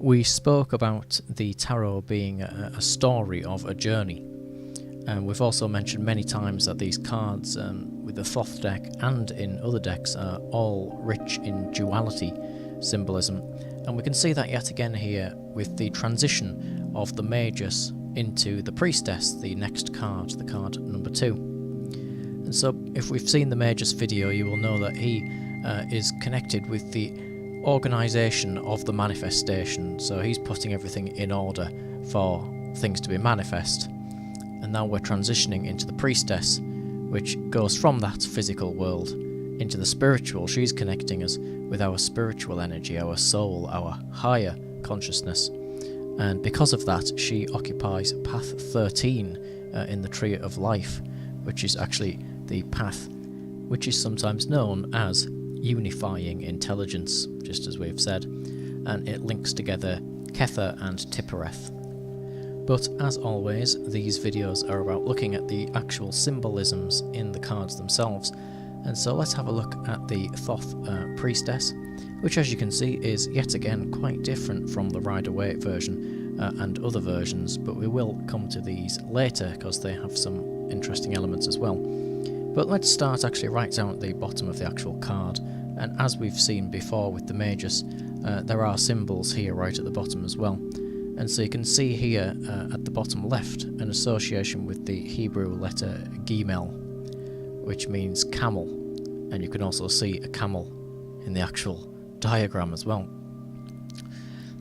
We spoke about the tarot being a story of a journey, and we've also mentioned many times that these cards with the Thoth deck and in other decks are all rich in duality symbolism, and we can see that yet again here with the transition of the Magus into the Priestess, the next card, the card number 2. And so if we've seen the Magus video, you will know that he is connected with the organisation of the manifestation, so he's putting everything in order for things to be manifest. And now we're transitioning into the Priestess, which goes from that physical world into the spiritual. She's connecting us with our spiritual energy, our soul, our higher consciousness. And because of that, she occupies path 13 in the Tree of Life, which is actually the path which is sometimes known as unifying intelligence, just as we've said, and it links together Kether and Tippereth. But as always, these videos are about looking at the actual symbolisms in the cards themselves, and so let's have a look at the Thoth Priestess, which as you can see is yet again quite different from the Rider-Waite version and other versions, but we will come to these later because they have some interesting elements as well. But let's start actually right down at the bottom of the actual card, and as we've seen before with the Magus, there are symbols here right at the bottom as well. And so you can see here at the bottom left an association with the Hebrew letter Gimel, which means camel, and you can also see a camel in the actual diagram as well.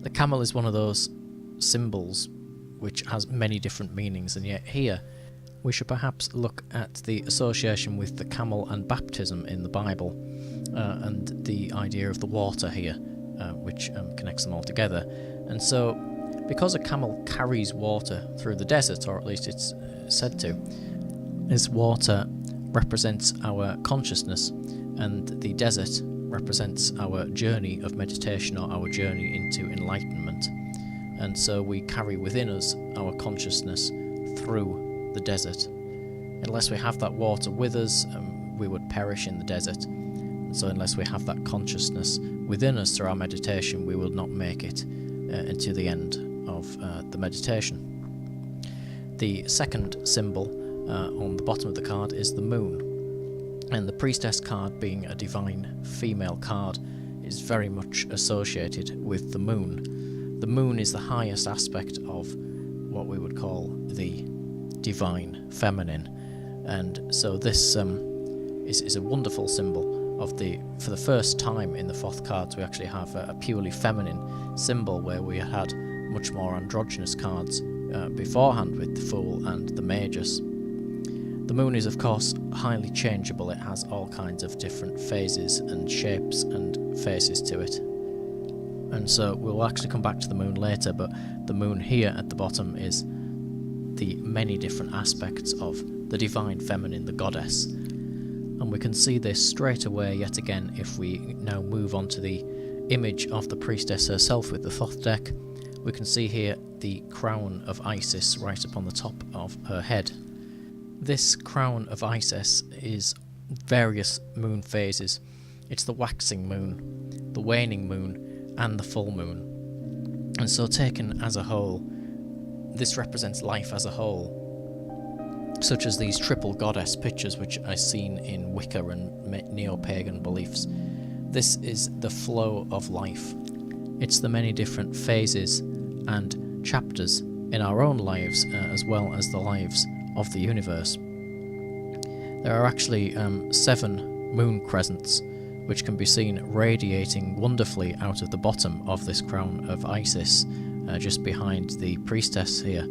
The camel is one of those symbols which has many different meanings, and yet here we should perhaps look at the association with the camel and baptism in the Bible, and the idea of the water here, which connects them all together. And so because a camel carries water through the desert, or at least it's said to, this water represents our consciousness, and the desert represents our journey of meditation or our journey into enlightenment. And so we carry within us our consciousness through the desert. Unless we have that water with us, we would perish in the desert. And so unless we have that consciousness within us through our meditation, we will not make it until the end of the meditation. The second symbol on the bottom of the card is the moon, and the Priestess card, being a divine female card, is very much associated with the moon. The moon is the highest aspect of what we would call the divine feminine, and so this is a wonderful symbol of for the first time in the Thoth cards we actually have a purely feminine symbol, where we had much more androgynous cards beforehand with the Fool and the Magus. The moon is of course highly changeable. It has all kinds of different phases and shapes and faces to it, and so we'll actually come back to the moon later, but the moon here at the bottom is the many different aspects of the divine feminine, the goddess. And we can see this straight away yet again if we now move on to the image of the Priestess herself with the Thoth deck. We can see here the crown of Isis right up on the top of her head. This crown of Isis is various moon phases. It's the waxing moon, the waning moon, and the full moon. And so taken as a whole, this represents life as a whole, such as these triple goddess pictures which I've seen in Wicca and neo-pagan beliefs. This is the flow of life. It's the many different phases and chapters in our own lives, as well as the lives of the universe. There are actually 7 moon crescents which can be seen radiating wonderfully out of the bottom of this crown of Isis, just behind the Priestess here.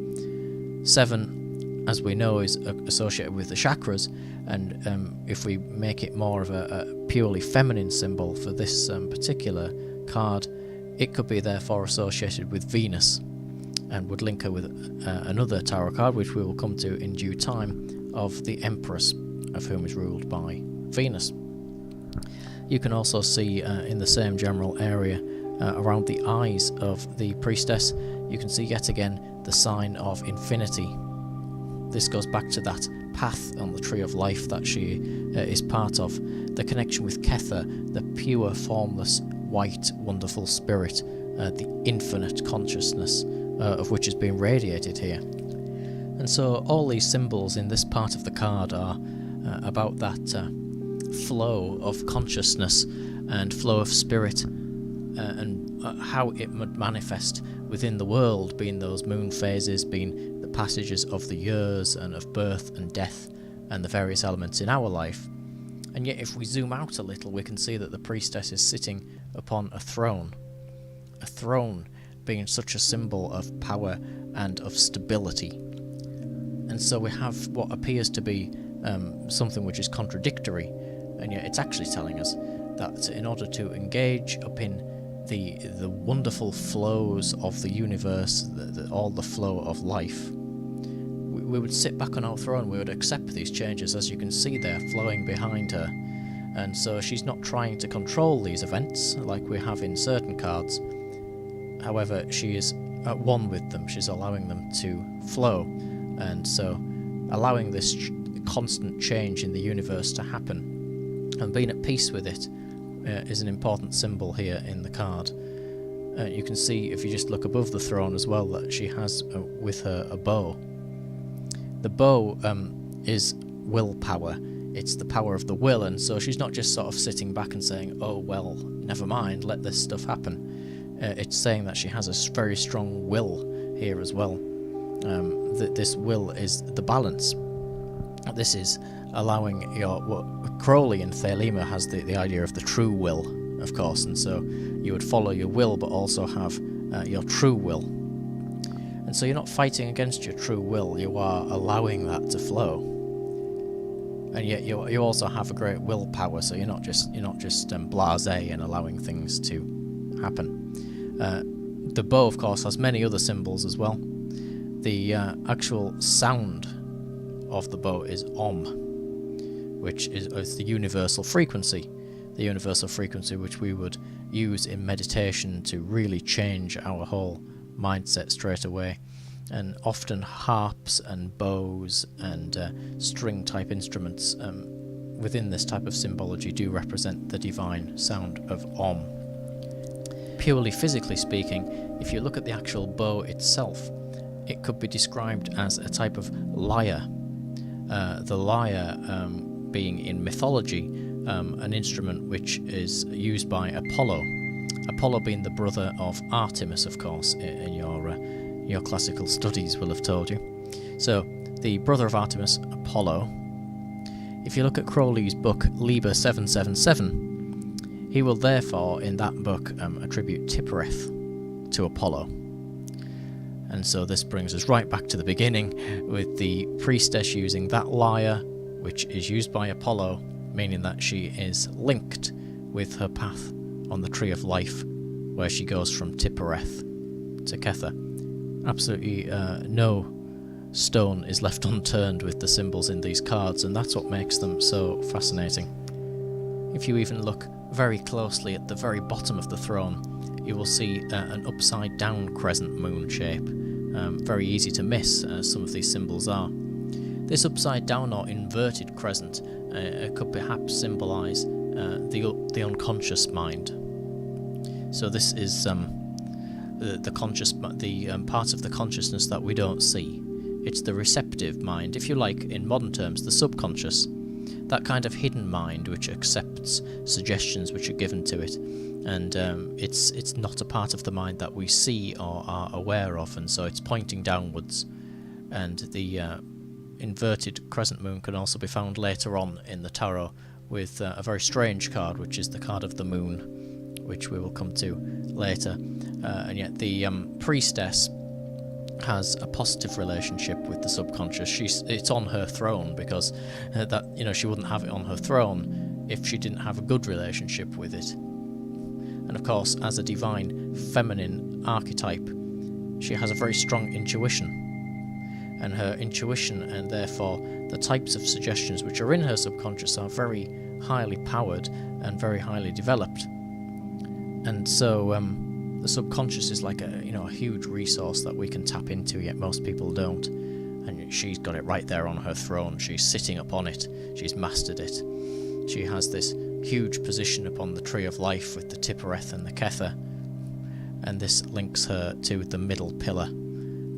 7, as we know, is associated with the chakras, and if we make it more of a purely feminine symbol for this particular card, it could be therefore associated with Venus, and would link her with another tarot card, which we will come to in due time, of the Empress, of whom is ruled by Venus. You can also see in the same general area around the eyes of the Priestess, you can see yet again the sign of infinity. This goes back to that path on the Tree of Life that she is part of, the connection with Kether, the pure, formless, white, wonderful spirit the infinite consciousness of which is being radiated here. And so all these symbols in this part of the card are about that flow of consciousness and flow of spirit, and how it would manifest within the world, being those moon phases, being the passages of the years and of birth and death and the various elements in our life. And yet if we zoom out a little, we can see that the priestess is sitting upon a throne being such a symbol of power and of stability. And so we have what appears to be something which is contradictory, and yet it's actually telling us that in order to engage up in the wonderful flows of the universe, all the flow of life, we would sit back on our throne, we would accept these changes, as you can see there flowing behind her. And so she's not trying to control these events like we have in certain cards. However, she is at one with them, she's allowing them to flow, and so allowing this constant change in the universe to happen and being at peace with it is an important symbol here in the card. You can see, if you just look above the throne as well, that she has with her a bow. The bow is willpower, it's the power of the will, and so she's not just sort of sitting back and saying, oh well, never mind, let this stuff happen. It's saying that she has a very strong will here as well. This will is the balance. This is allowing Crowley in Thelema has the idea of the true will, of course, and so you would follow your will but also have your true will. And so you're not fighting against your true will, you are allowing that to flow. And yet you also have a great willpower, so you're not just blasé and allowing things to happen. The bow, of course, has many other symbols as well. The actual sound of the bow is Om, which is the universal frequency. The universal frequency which we would use in meditation to really change our whole mindset straight away. And often harps and bows and string type instruments within this type of symbology do represent the divine sound of Om. Purely physically speaking, if you look at the actual bow itself, it could be described as a type of lyre. The lyre being in mythology an instrument which is used by Apollo. Apollo being the brother of Artemis, of course, in your classical studies will have told you. So, the brother of Artemis, Apollo. If you look at Crowley's book, Liber 777, he will therefore, in that book, attribute Tippereth to Apollo. And so this brings us right back to the beginning, with the priestess using that lyre, which is used by Apollo, meaning that she is linked with her path on the tree of life, where she goes from Tippereth to Kether. Absolutely no stone is left unturned with the symbols in these cards, and that's what makes them so fascinating. If you even look very closely at the very bottom of the throne, you will see an upside down crescent moon shape. Very easy to miss, as some of these symbols are. This upside down or inverted crescent could perhaps symbolise the unconscious mind. So this is the part of the consciousness that we don't see. It's the receptive mind, if you like, in modern terms, the subconscious. That kind of hidden mind which accepts suggestions which are given to it, and it's not a part of the mind that we see or are aware of, and so it's pointing downwards. And the inverted crescent moon can also be found later on in the tarot with a very strange card, which is the card of the moon, which we will come to later. And yet the priestess has a positive relationship with the subconscious. It's on her throne, because she wouldn't have it on her throne if she didn't have a good relationship with it. And of course, as a divine feminine archetype, she has a very strong intuition, and her intuition, and therefore the types of suggestions which are in her subconscious, are very highly powered and very highly developed. And so the subconscious is like a huge resource that we can tap into, yet most people don't. And she's got it right there on her throne. She's sitting upon it. She's mastered it. She has this huge position upon the tree of life with the Tippereth and the Kether. and this links her to the middle pillar,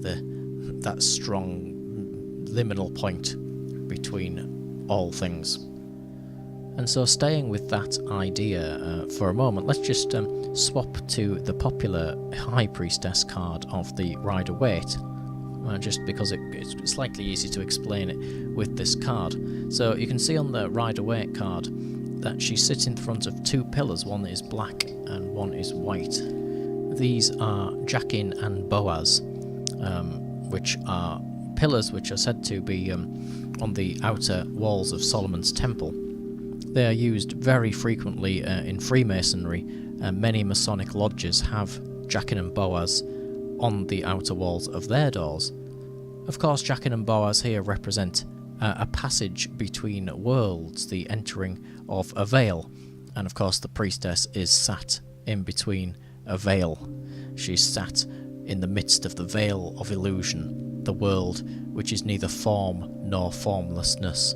that strong liminal point between all things. And so, staying with that idea for a moment, let's just swap to the popular High Priestess card of the Rider-Waite, just because it's slightly easy to explain it with this card. So you can see on the Rider-Waite card that she sits in front of two pillars. One is black and one is white. These are Jachin and Boaz, which are pillars which are said to be on the outer walls of Solomon's temple. They are used very frequently in Freemasonry, and many Masonic lodges have Jachin and Boaz on the outer walls of their doors. Of course, Jachin and Boaz here represent a passage between worlds, the entering of a veil, and of course the priestess is sat in between a veil. She's sat in the midst of the veil of illusion, the world which is neither form nor formlessness.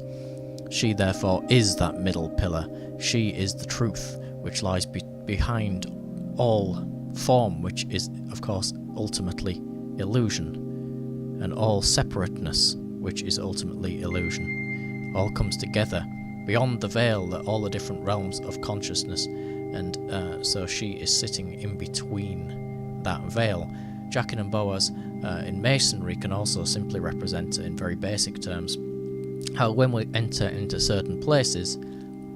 She therefore is that middle pillar. She is the truth which lies behind all form, which is of course ultimately illusion, and all separateness, which is ultimately illusion, all comes together beyond the veil, all the different realms of consciousness, and so she is sitting in between that veil. Jachin and Boaz in Masonry can also simply represent, in very basic terms, how when we enter into certain places,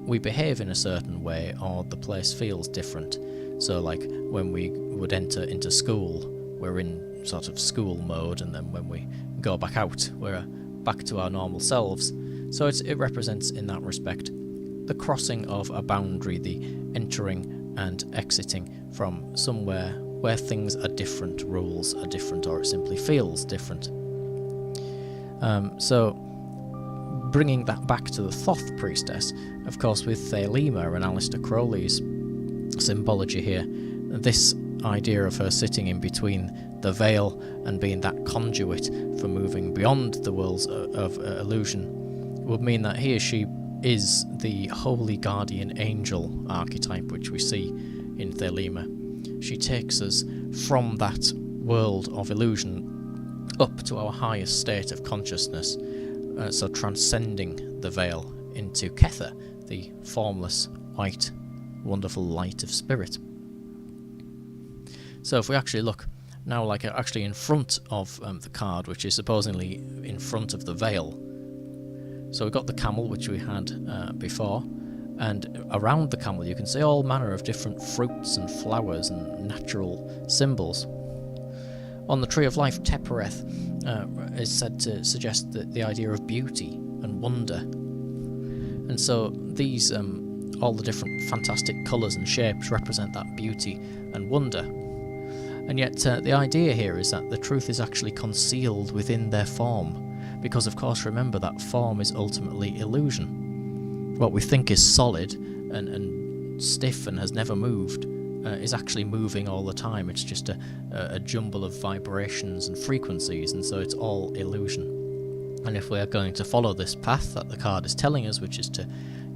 we behave in a certain way, or the place feels different. So like when we would enter into school, we're in sort of school mode, and then when we go back out, we're back to our normal selves. So it represents, in that respect, the crossing of a boundary, the entering and exiting from somewhere where things are different, rules are different, or it simply feels different. So bringing that back to the Thoth priestess, of course, with Thelema and Aleister Crowley's symbology here, this idea of her sitting in between the veil and being that conduit for moving beyond the worlds of illusion would mean that here she is the holy guardian angel archetype which we see in Thelema. She takes us from that world of illusion up to our highest state of consciousness, so transcending the veil into Kether, the formless, white, wonderful light of spirit. So if we actually look now, like actually in front of the card, which is supposedly in front of the veil. So we've got the camel, which we had before, and around the camel you can see all manner of different fruits and flowers and natural symbols. On the Tree of Life, Tepereth is said to suggest the idea of beauty and wonder. And so these, all the different fantastic colours and shapes represent that beauty and wonder. And yet the idea here is that the truth is actually concealed within their form, because of course remember that form is ultimately illusion. What we think is solid and stiff and has never moved is actually moving all the time. It's just a jumble of vibrations and frequencies, and so it's all illusion. And if we are going to follow this path that the card is telling us, which is to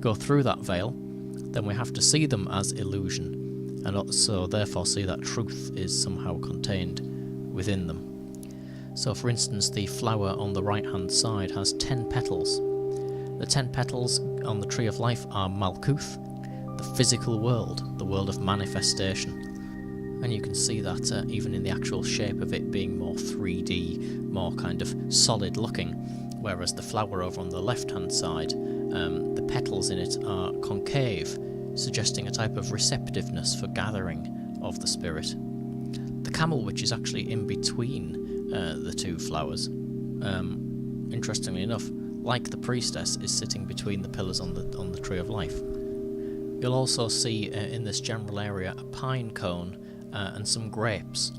go through that veil, then we have to see them as illusion, and also therefore see that truth is somehow contained within them. So for instance, the flower on the right hand side has 10 petals. The 10 petals on the Tree of Life are Malkuth, the physical world, the world of manifestation. And you can see that even in the actual shape of it being more 3D, more kind of solid looking, whereas the flower over on the left hand side, the petals in it are concave, suggesting a type of receptiveness for gathering of the spirit. The camel, which is actually in between the two flowers, interestingly enough, like the priestess, is sitting between the pillars on the Tree of Life. You'll also see in this general area a pine cone and some grapes.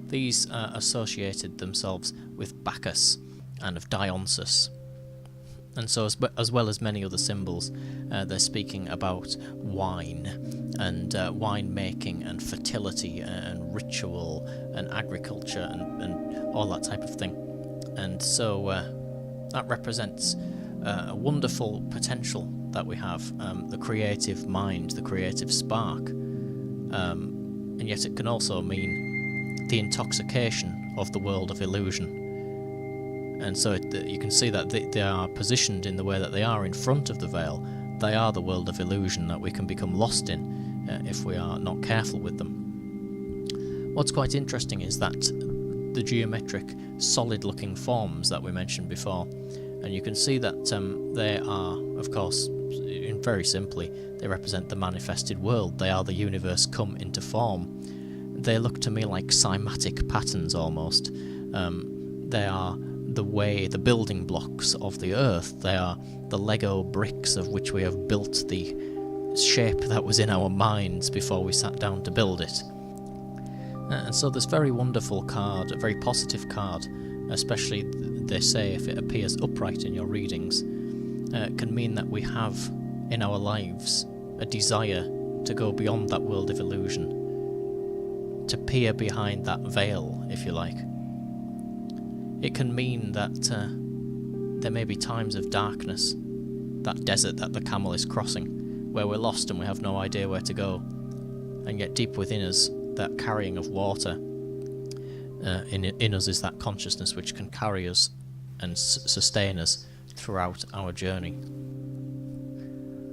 These associated themselves with Bacchus and of Dionysus. And so as well as many other symbols, they're speaking about wine and wine making and fertility and ritual and agriculture and all that type of thing. And so that represents a wonderful potential that we have, the creative mind, the creative spark, and yet it can also mean the intoxication of the world of illusion. And so you can see that they are positioned in the way that they are in front of the veil. They are the world of illusion that we can become lost in if we are not careful with them. What's quite interesting is that the geometric, solid-looking forms that we mentioned before, and you can see that they are, of course, very simply, they represent the manifested world. They are the universe come into form. They look to me like cymatic patterns almost. They are the building blocks of the earth. They are the Lego bricks of which we have built the shape that was in our minds before we sat down to build it. And so this very wonderful card, a very positive card, especially they say if it appears upright in your readings, can mean that we have in our lives a desire to go beyond that world of illusion, to peer behind that veil, if you like. It can mean that there may be times of darkness, that desert that the camel is crossing, where we're lost and we have no idea where to go, and yet deep within us, that carrying of water in us is that consciousness which can carry us and sustain us throughout our journey.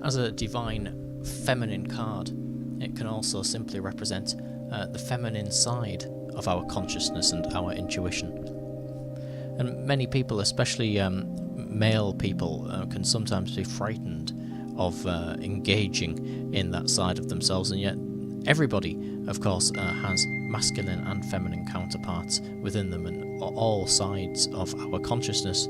As a divine feminine card, it can also simply represent the feminine side of our consciousness and our intuition. And many people, especially male people, can sometimes be frightened of engaging in that side of themselves, and yet everybody, of course, has masculine and feminine counterparts within them, and all sides of our consciousness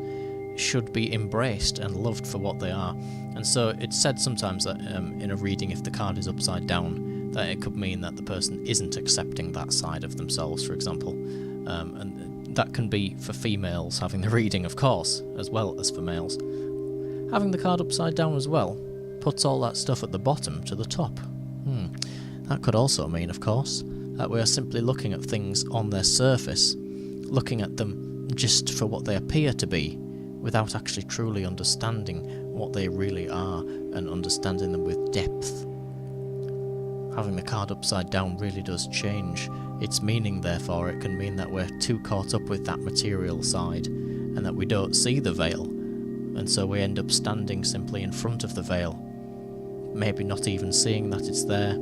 should be embraced and loved for what they are. And so it's said sometimes that in a reading, if the card is upside down, that it could mean that the person isn't accepting that side of themselves, for example. And that can be for females having the reading, of course, as well as for males. Having the card upside down as well puts all that stuff at the bottom to the top. That could also mean, of course, that we are simply looking at things on their surface, looking at them just for what they appear to be, without actually truly understanding what they really are and understanding them with depth. Having the card upside down really does change its meaning, therefore it can mean that we're too caught up with that material side and that we don't see the veil, and so we end up standing simply in front of the veil, maybe not even seeing that it's there,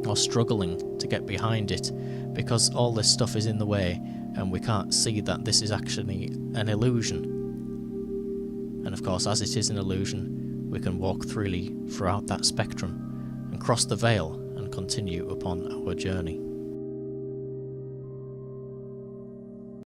or struggling to get behind it because all this stuff is in the way and we can't see that this is actually an illusion. And of course, as it is an illusion, we can walk freely throughout that spectrum and cross the veil and continue upon our journey.